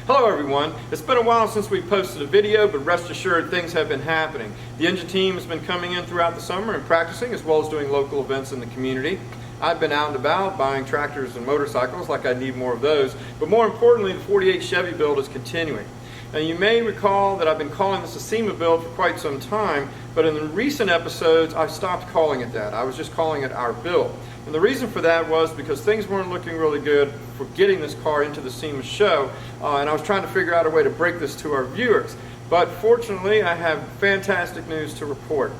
Hello everyone. It's been a while since we posted a video, but rest assured things have been happening. The engine team has been coming in throughout the summer and practicing, as well as doing local events in the community. I've been out and about buying tractors and motorcycles, like I need more of those, but more importantly, the 48 Chevy build is continuing. Now you may recall that I've been calling this a SEMA build for quite some time, but in the recent episodes I stopped calling it that. I was just calling it our build. And the reason for that was because things weren't looking really good for getting this car into the SEMA show, and I was trying to figure out a way to break this to our viewers. But fortunately, I have fantastic news to report.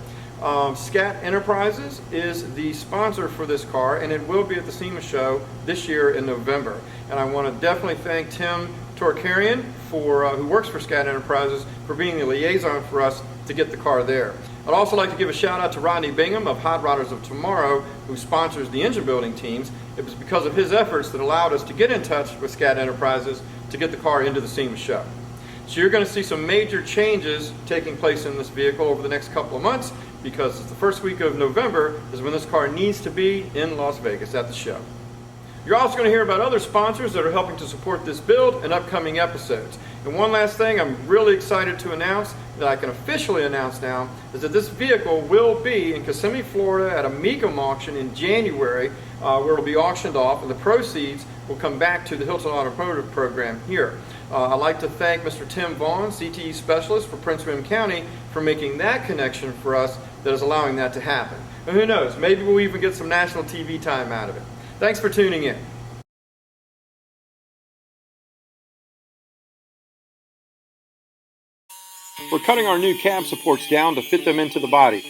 Scat Enterprises is the sponsor for this car, and it will be at the SEMA show this year in November. And I want to definitely thank Tim Torkarian, who works for Scat Enterprises, for being the liaison for us to get the car there. I'd also like to give a shout out to Rodney Bingham of Hot Rodders of Tomorrow, who sponsors the engine building teams. It was because of his efforts that allowed us to get in touch with Scat Enterprises to get the car into the SEMA show. So you're going to see some major changes taking place in this vehicle over the next couple of months, because it's the first week of November is when this car needs to be in Las Vegas at the show. You're also going to hear about other sponsors that are helping to support this build in upcoming episodes. And one last thing I'm really excited to announce, that I can officially announce now, is that this vehicle will be in Kissimmee, Florida at a Mecum auction in January, where it'll be auctioned off, and the proceeds will come back to the Hylton Automotive program here. I'd like to thank Mr. Tim Vaughn, CTE Specialist for Prince William County, for making that connection for us that is allowing that to happen. And who knows, maybe we'll even get some national TV time out of it. Thanks for tuning in. We're cutting our new cab supports down to fit them into the body.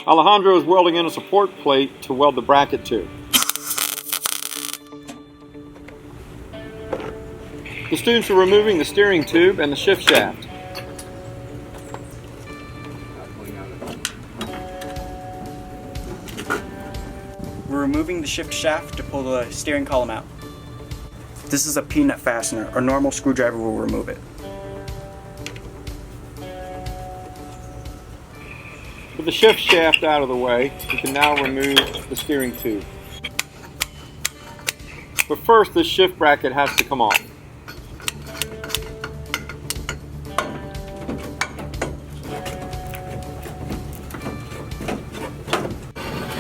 Alejandro is welding in a support plate to weld the bracket to. The students are removing the steering tube and the shift shaft. We're removing the shift shaft to pull the steering column out. This is a peanut fastener. A normal screwdriver will remove it. With the shift shaft out of the way, we can now remove the steering tube. But first, this shift bracket has to come off.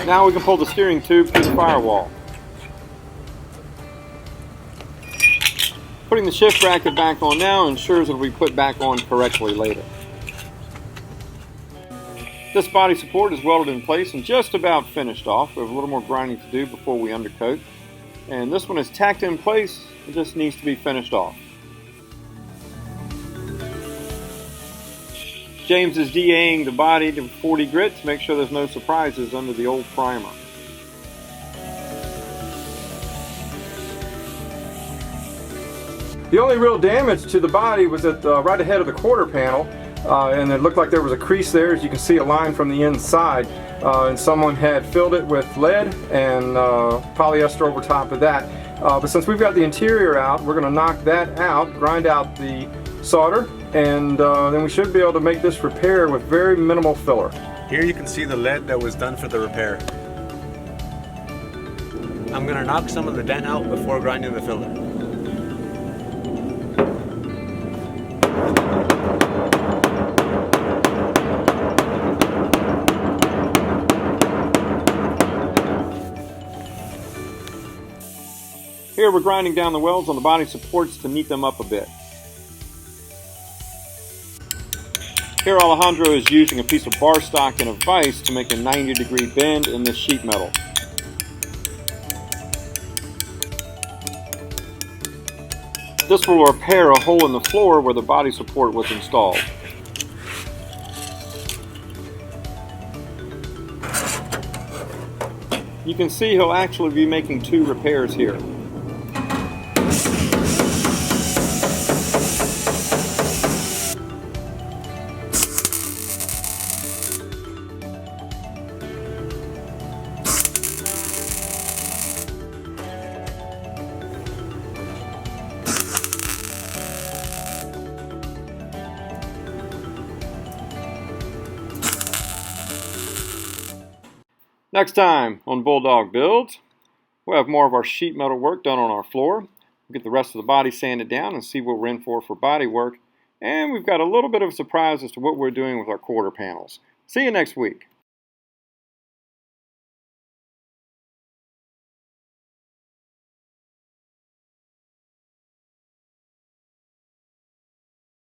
Now we can pull the steering tube through the firewall. Putting the shift bracket back on now ensures it will be put back on correctly later. This body support is welded in place and just about finished off. We have a little more grinding to do before we undercoat. And this one is tacked in place, it just needs to be finished off. James is DAing the body to 40 grit to make sure there's no surprises under the old primer. The only real damage to the body was at right ahead of the quarter panel, and it looked like there was a crease there, as you can see a line from the inside, and someone had filled it with lead and polyester over top of that. But since we've got the interior out, we're going to knock that out, grind out the solder, and then we should be able to make this repair with very minimal filler. Here you can see the lead that was done for the repair. I'm going to knock some of the dent out before grinding the filler. Here we're grinding down the welds on the body supports to neat them up a bit. Here Alejandro is using a piece of bar stock and a vise to make a 90-degree bend in this sheet metal. This will repair a hole in the floor where the body support was installed. You can see he'll actually be making 2 repairs here. Next time on Bulldog Builds, we'll have more of our sheet metal work done on our floor. We'll get the rest of the body sanded down and see what we're in for body work. And we've got a little bit of a surprise as to what we're doing with our quarter panels. See you next week.